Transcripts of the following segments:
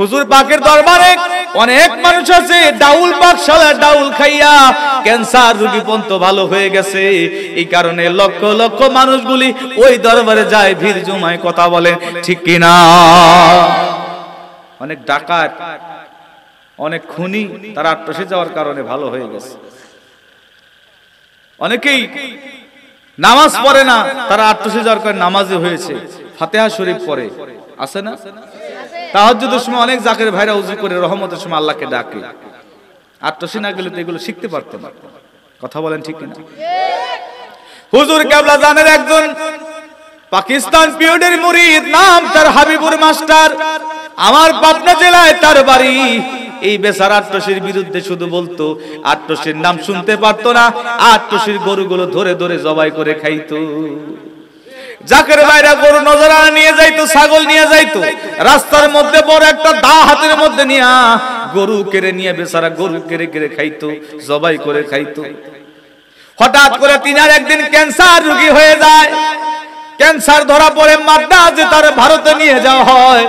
হুজুর পাকের দরবারে অনেক মানুষ আছে ডাউল বাকশালা ডাউল খাইয়া ক্যান্সার রোগী পর্যন্ত ভালো হয়ে গেছে। এই কারণে লক্ষ লক্ষ মানুষগুলি ওই দরবারে যায়, ভিড় জমায়, কথা বলে ঠিক কিনা? অনেক ডাকাত, অনেক খুনি তারা আত্মসে যাওয়ার কারণে ভালো হয়ে গেছে। অনেকেই নামাজ পড়ে না, তারা আত্মসে যাওয়ার কারণে নামাজে হয়েছে। ফাতিহা শরীফ পড়ে, আছে না? তাহাজ্জুদের সময় অনেক জাকের ভাইরা উযু করে রহমতের সময় আল্লাহকে ডাকে। আত্মসে না গেলে তো এগুলো শিখতে পারতো না, কথা বলেন ঠিক কিনা? হুজুর কেবলা জানের একজন পাকিস্তান পিরিয়ডের মুরিদ, নাম তার হাবিবুর মাস্টার, আমার পাবনা জেলায় তার বাড়ি। এই বেচারা আট্টসির বিরুদ্ধে শুধু বলতো, আট্টসির নাম শুনতে পারতো না, আট্টসির গরুগুলো ধরে ধরে জবাই করে খাইতো। জাকের ভাইরা গরু নজরানা নিয়ে যাইতো, ছাগল নিয়ে যাইতো, রাস্তার মধ্যে বড় একটা দা হাতের মধ্যে নিয়া গরু কেড়ে নিয়ে বেচারা গরু কেড়ে কেড়ে খাইতো, জবাই করে খাইতো। হঠাৎ করে তিনার একদিন ক্যান্সার রোগী হয়ে যায়। ক্যান্সার ধরা পড়ে মাদ্রাজে তার ভারতে নিয়ে যাওয়া হয়।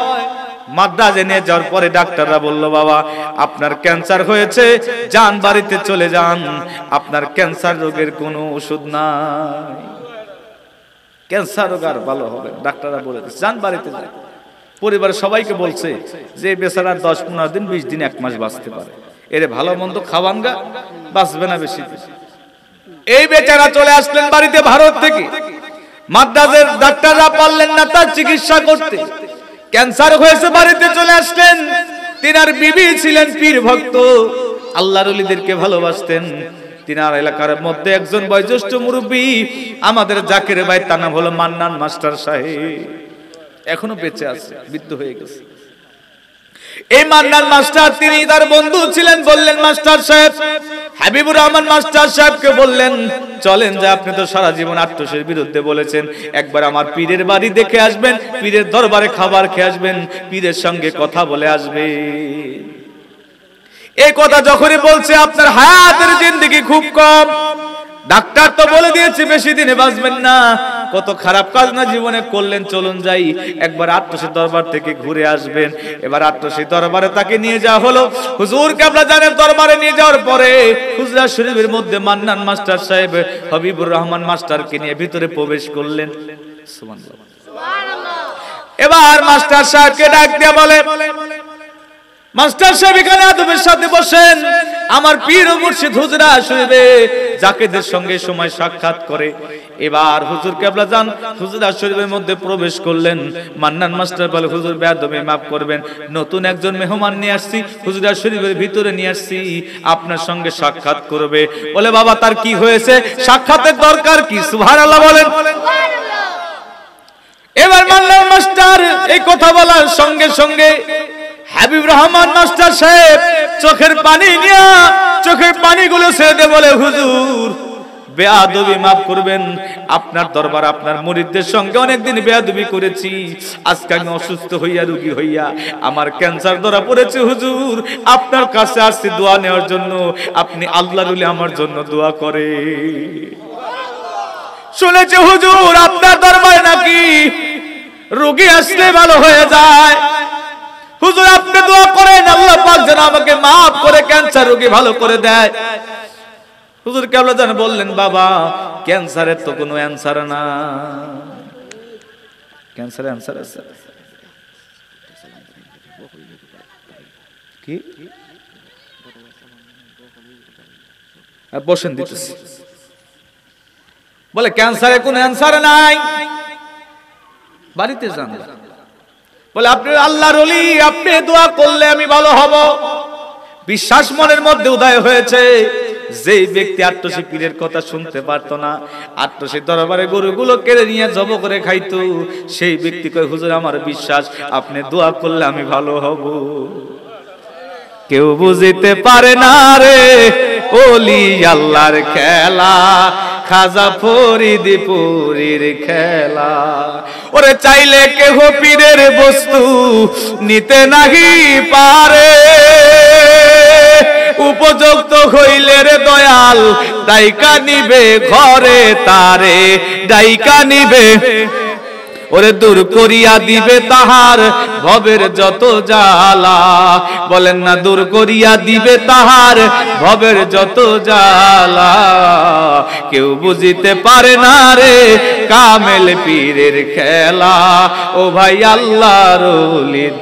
মাদ্রাজে নিয়ে যাওয়ার পরে ডাক্তাররা বলল, বাবা আপনার ক্যান্সার হয়েছে, যান বাড়িতে চলে যান, আপনার ক্যান্সার রোগের কোনো ওষুধ নাই, ক্যান্সার রোগ আর ভালো হবে। ডাক্তাররা বলে যান বাড়িতে যান। পরিবারের সবাইকে বলছে যে বেচারা 10-15 দিন 20 দিন 1 মাস বাঁচতে পারে, এর ভালো মন্দ খাওয়ান গা, বাঁচবে না বেশি দিন। এই বেচারা চলে আসলেন বাড়িতে ভারত থেকে। মাদ্রাজের ডাক্তাররা পারলেন না তার চিকিৎসা করতে, ক্যান্সার হয়েছে, বাড়িতে চলে আসলেন। তিনার বিবি ছিলেন পীর ভক্ত, আল্লাহর ওলিদেরকে ভালোবাসতেন। তিনার এলাকার মধ্যে একজন বয়োজ্যেষ্ঠ মুরব্বী, আমাদের জাকের ভাই, তার নাম হলো মান্নান মাস্টার সাহেব, এখনো বেঁচে আছে, মৃত্যু হয়ে গেছে। এই মান্নান মাস্টার তিনি তার বন্ধু ছিলেন। বললেন মাস্টার সাহেব, হাবিবুর রহমান মাস্টার সাহেবকে বললেন, চলেন যে আপনি তো সারা জীবন আট্টসের বিরুদ্ধে বলেছেন, একবার আমার পীরের বাড়ি দেখে আসবেন, পীরের দরবারে খাবার খেয়ে আসবেন, পীরের সঙ্গে কথা বলে আসবে। এই কথা যখনই বলছে, আপনার হায়াতের জিন্দেগি খুব কম, ডাক্তার তো বলে দিয়েছে বেশি দিনে বাঁচবেন না, কত খারাপ কাজ না জীবনে করলেন, চলুন যাই একবার আট্টসের দরবার থেকে ঘুরে আসবেন। এবার আট্টসের দরবারে তাকে নিয়ে যাওয়া হলো। হুজুর কেবলা জানের দরবারে নিয়ে যাওয়ার পরে হুজরা শরীফের মধ্যে মান্নান মাস্টার সাহেব হাবিবুর রহমান মাস্টারকে নিয়ে ভিতরে প্রবেশ করলেন। সুবহানাল্লাহ, এবার মাস্টার সাহেবকে ডাক দিয়ে বলে, মাস্টার সাহেব এখানে আদবের সাথে বসেন, আমার পীর ও মুর্শিদ হুজরা শরীফে জাকেদের সঙ্গে সময় সাক্ষাৎ করে। এবার হুজুর কেবলা জান হুজরা শরীফের মধ্যে প্রবেশ করলেন। মান্নান মাস্টার বলে, হুজুর বেয়াদবি মাফ করবেন, নতুন একজন মেহমান নিয়ে আসছি, হুজরা শরীফের ভিতরে নিয়ে আসছি, আপনার সঙ্গে সাক্ষাৎ করবে। বলে, বাবা তার কি হয়েছে, সাক্ষাতের দরকার কি? সুবহানাল্লাহ বলেন। এবার মান্নান মাস্টার এই কথা বলার সঙ্গে সঙ্গে হাবিব রহমান মাস্টার সাহেব চোখের পানি নিয়ে চোখের পানিগুলো ছেড়ে দিয়ে বলে, হুজুর বেয়াদবি মাফ করবেন, আপনার দরবার আপনার মুরিদদের সঙ্গে অনেকদিন বেয়াদবি করেছি, আজকে আমি অসুস্থ হইয়া রোগী হইয়া আমার ক্যান্সার ধরা পড়েছে, হুজুর আপনার কাছে আসছি দোয়া নেওয়ার জন্য, আপনি আল্লাহর ওলি আমার জন্য দোয়া করে। শুনেছি হুজুর আপনার দরবারে নাকি রোগী আসলে ভালো হয়ে যায়, হুজুর আপনি দোয়া করেন আল্লাহ পাক যেন আমাকে মাফ করে ক্যান্সার রোগী ভালো করে দেয়। হুজুর কেবলা যেন বললেন, বাবা ক্যান্সারের তো কোনো অ্যানসার না। ক্যান্সারের অ্যানসার আছে কি? বসেন দিতেছি। বলে ক্যান্সারের কোনো অ্যানসার নাই, বাড়িতে যান। বলে আপনি আল্লাহর ওলি, আপনি দোয়া করলে আমি ভালো হব। বিশ্বাস মনের মধ্যে উদয় হয়েছে। যেই ব্যক্তি আট্টসি পীরের কথা শুনতে পারতো না, আট্টসি দরবারে গরুগুলো কেড়ে নিয়ে জব করে খাইতো, সেই ব্যক্তি কয়, হুজুর আমার বিশ্বাস আপনি দোয়া করলে আমি ভালো হব। কেউ বুঝিতে পারে না রে ওলি আল্লাহর খেলা, খাজা ফরিদপুরের খেলা। ওরে চাইলে কেহ পীরের বস্তু নিতে নাহি পারে, উপযুক্ত হইলে রে দয়াল ডাইকা নিবে ঘরে তারে, ডাইকা নিবে ওরে দূর করিয়া দিবে তাহার ভবের যত জ্বালা। বলেন না দূর করিয়া দিবে তাহার ভবের যত জ্বালা। কেউ বুঝিতে পারে না রে কামেল পীরের খেলা। ও ভাই আল্লাহর ওলির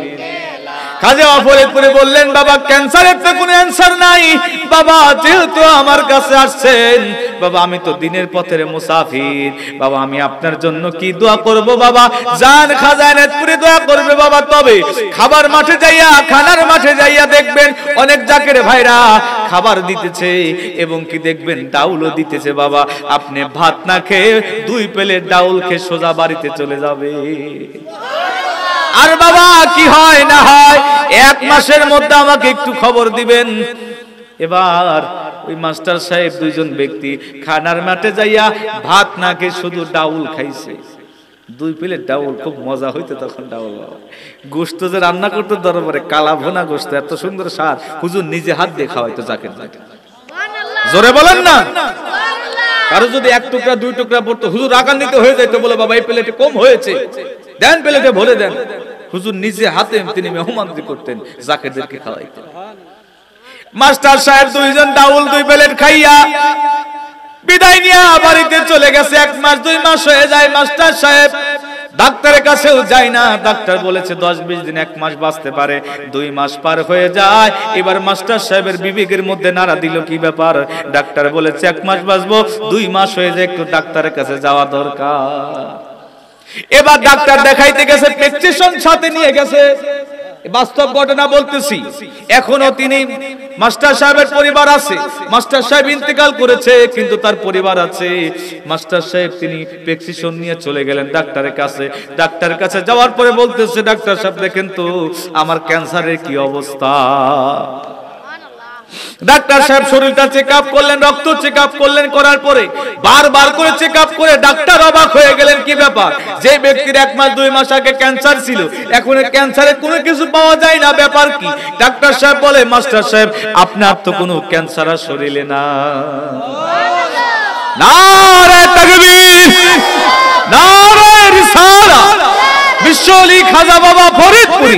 কাজে ফরিদপুরে বললেন বাবা ক্যান্সারের তো কোনো অ্যানসার নাই। বাবা যেহেতু আমার কাছে আসছেন বাবা আমি তো দিনের পথের মুসাফির, বাবা আমি আপনার জন্য কি দোয়া করব বাবা? জান খাজানাতপুরে দোয়া করবে বাবা। তবে খাবার মাঠে যাইয়া খানার মাঠে যাইয়া দেখবেন অনেক জাকের ভাইরা খাবার দিতেছে এবং কি দেখবেন ডাউলও দিতেছে বাবা। আপনি ভাত না খেয়ে 2 প্লেট ডাউল খেয়ে সোজা বাড়িতে চলে যাবে। আর বাবা কি হয় না হয় 1 মাসের মধ্যে আমাকে একটু খবর দিবেন। এবার ওই মাস্টার সাহেব 2 জন ব্যক্তি খানার মাঠে যাইয়া ভাত না খেয়ে শুধু ডাউল খাইছে। 2 প্লেট ডাউল, খুব মজা হইতো তখন ডাউল। গোশত যে রান্না করতে দরবারে কালা ভুনা গোশত, এত সুন্দর স্বাদ, হুজুর নিজে হাত দিয়ে খাওয়াইতো জাকের জাকের। জোরে বলেন না। কারো যদি 1 টুকরা 2 টুকরা পড়তো হুজুর রাগান্বিত হয়ে যাইতো, বলে বাবা এই প্লেটে কম হয়েছে, দেন প্লেটে ভরে দেন। হুজুর নিজে হাতে তিনি মেহমানদারি করতেন, জাকেরদেরকে খাওয়াইতেন। মাস্টার সাহেব 2 জন ডাউল 2 প্লেট খাইয়া বিদায় নিয়ে বাড়িতে চলে গেছে। 1 মাস 2 মাস হয়ে যায়, মাস্টার সাহেব ডাক্তারের কাছেও যায় না। ডাক্তার বলেছে 10-20 দিন 1 মাস বাঁচতে পারে। 2 মাস পার হয়ে যায়। এবার মাস্টার সাহেবের বিবেকের মধ্যে নাড়া দিল, কি ব্যাপার? ডাক্তার বলেছে 1 মাস বাঁচবো, 2 মাস হয়ে যায়, একটু ডাক্তারের কাছে যাওয়া দরকার। এবার ডাক্তার দেখাইতে গেছে, প্রেসক্রিপশন সাথে নিয়ে গেছে। বাস্তব ঘটনা বলতেছি। এখনো তিনি মাস্টার সাহেবের পরিবার আছে, মাস্টার সাহেব ইন্তেকাল করেছে কিন্তু তার পরিবার আছে। মাস্টার সাহেব তিনি প্রেসক্রিপশন নিয়ে চলে গেলেন ডাক্তারের কাছে। ডাক্তারের কাছে যাওয়ার পরে বলতেছে, ডাক্তার সাহেব দেখেন তো আমার ক্যান্সারের কি অবস্থা। ডাক্তার সাহেব শরীরটা চেক আপ করলেন, রক্ত চেক আপ করলেন, করার পরে বারবার করে চেক আপ করে ডাক্তার অবাক হয়ে গেলেন, কি ব্যাপার? যে ব্যক্তির 1 মাস 2 মাস আগে ক্যান্সার ছিল এখন ক্যান্সারের কোনো কিছু পাওয়া যায় না, ব্যাপার কি? ডাক্তার সাহেব বলে, মাস্টার সাহেব আপনার তো কোনো ক্যান্সার আর শরীরে না। নারে তাকবীর, নারে রিসালাত। বিশ্ব ওলি খাজা বাবা ফরিদপুরি,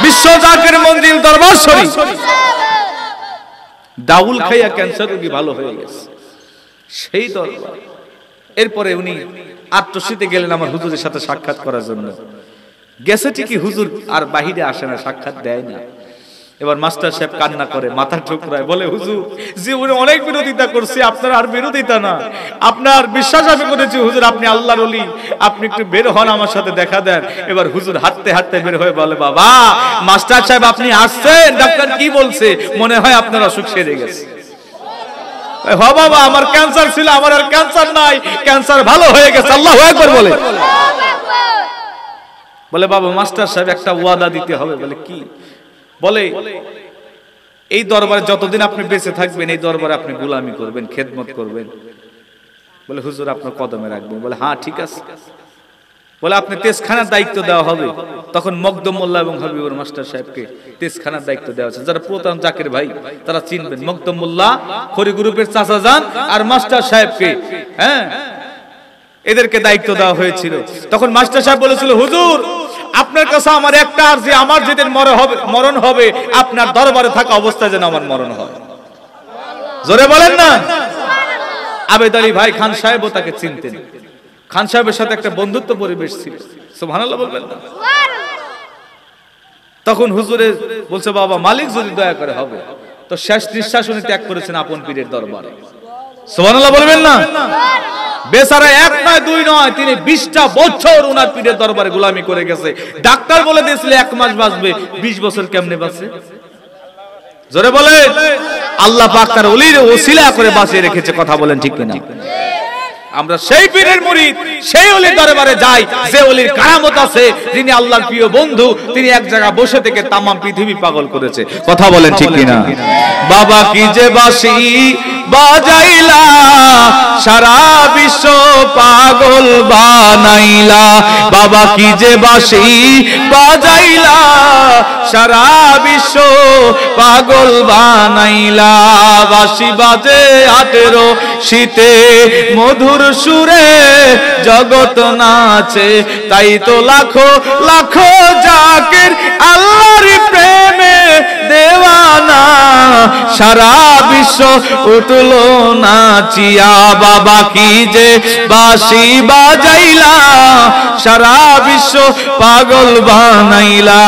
বিশ্ব জাকের মঞ্জিল দরবার শরীফ ডাউল খাইয়া ক্যান্সার রোগী ভালো হয়ে গেছে, সেই দরবার। এরপরে উনি আত্মশীতে গেলেন আমার হুজুরের সাথে সাক্ষাৎ করার জন্য। গেছে ঠিকই, হুজুর আর বাহিরে আসে না, সাক্ষাৎ দেয় না। এবার মাস্টার সাহেব কান্না করে, মাথা ঠুকরায়, বলে হুজুর জীবনে অনেক বিরোধিতা করছি, আপনার আর বিরোধিতা না, আপনার বিশ্বাস আমি করেছি হুজুর আপনি আল্লাহর ওলি, আপনি একটু বের হন আমার সাথে দেখা দেন। এবার হুজুর হাঁটতে হাঁটতে বের হয়ে বলে, বাবা মাস্টার সাহেব আপনি আসছেন, ডাক্তার কি বলছে? মনে হয় আপনার অসুখ সেরে গেছে। হ বাবা আমার ক্যান্সার ছিল, আমার আর ক্যান্সার নাই, ক্যান্সার ভালো হয়ে গেছে। আল্লাহু আকবার বলে। বলে বাবা মাস্টার সাহেব একটা ওয়াদা দিতে হবে। বলে কি? বলে এই দরবারে যতদিন আপনি বেঁচে থাকবেন এই দরবারে আপনি গোলামি করবেন, খেদমত করবেন। বলে হুজুর আপনার কদমে রাখবেন। বলে হ্যাঁ ঠিক আছে। বলে আপনি তেজখানার দায়িত্ব দেওয়া হবে। তখন মকদম মোল্লা এবং হাবিবুর মাস্টার সাহেবকে তেজখানার দায়িত্ব দেওয়া হয়েছে। যারা পুরাতন জাকের ভাই তারা চিনবেন, মকদম মোল্লা খড়ি গ্রুপের চাচা যান আর মাস্টার সাহেবকে, হ্যাঁ এদেরকে দায়িত্ব দেওয়া হয়েছিল। তখন মাস্টার সাহেব বলেছিল, হুজুর আপনার কাছে আমার একটা আরজি, আমার যেদিন মরণ হবে আপনার দরবারে থাকা অবস্থায় যেন আমার মরণ হয়। জোরে বলেন না। আবেদ আলী ভাই খান সাহেবও তাকে চিনতেন। খান সাহেবের সাথে একটা বন্ধুত্ব পরিবেশ ছিল। সুবহানাল্লাহ বলবেন না। তখন হুজুরে বলছে, বাবা মালিক যদি দয়া করে হবে তো শেষ নিঃশ্বাস উনি ত্যাগ করেছেন আপন পীরের দরবারে। সুবহানাল্লাহ বলবেন না। বেচারা 1 নয় 2 নয়, তিনি 20টা বছর উনার পীরের দরবারে গোলামি করে গেছে। ডাক্তার বলে দিয়েছিল 1 মাস বাঁচবে, 20 বছর কেমনে বাঁচে? জোরে বলে। আল্লাহ পাক তার ওলির ওসিলা করে বাঁচিয়ে রেখেছে। কথা বলেন ঠিক কিনা? আমরা সেই পীরের মুরিদ, সেই ওলির দরবারে যাই যে ওলির কারামত আছে, যিনি আল্লাহর প্রিয় বন্ধু, তিনি এক জায়গায় বসে থেকে তামাম পৃথিবী পাগল করেছে। কথা বলেন ঠিক কিনা? বাবা কি যে বাসি বাজাইলা সারা বিশ্ব পাগল বানাইলা বাবা কি যে বাঁশি বাজাইলা সারা বিশ্ব পাগল বানাইলা বাঁশি বাজে 18 শীতে মধুর সুরে জগৎ নাচে তাই তো লাখো লাখো জাকির আল্লাহর প্রেমে দেওয়ানা সারা বিশ্ব উঠলো নাচিয়া বাবা কি যে বাঁশি বাজাইলা সারা বিশ্ব পাগল বানাইলা।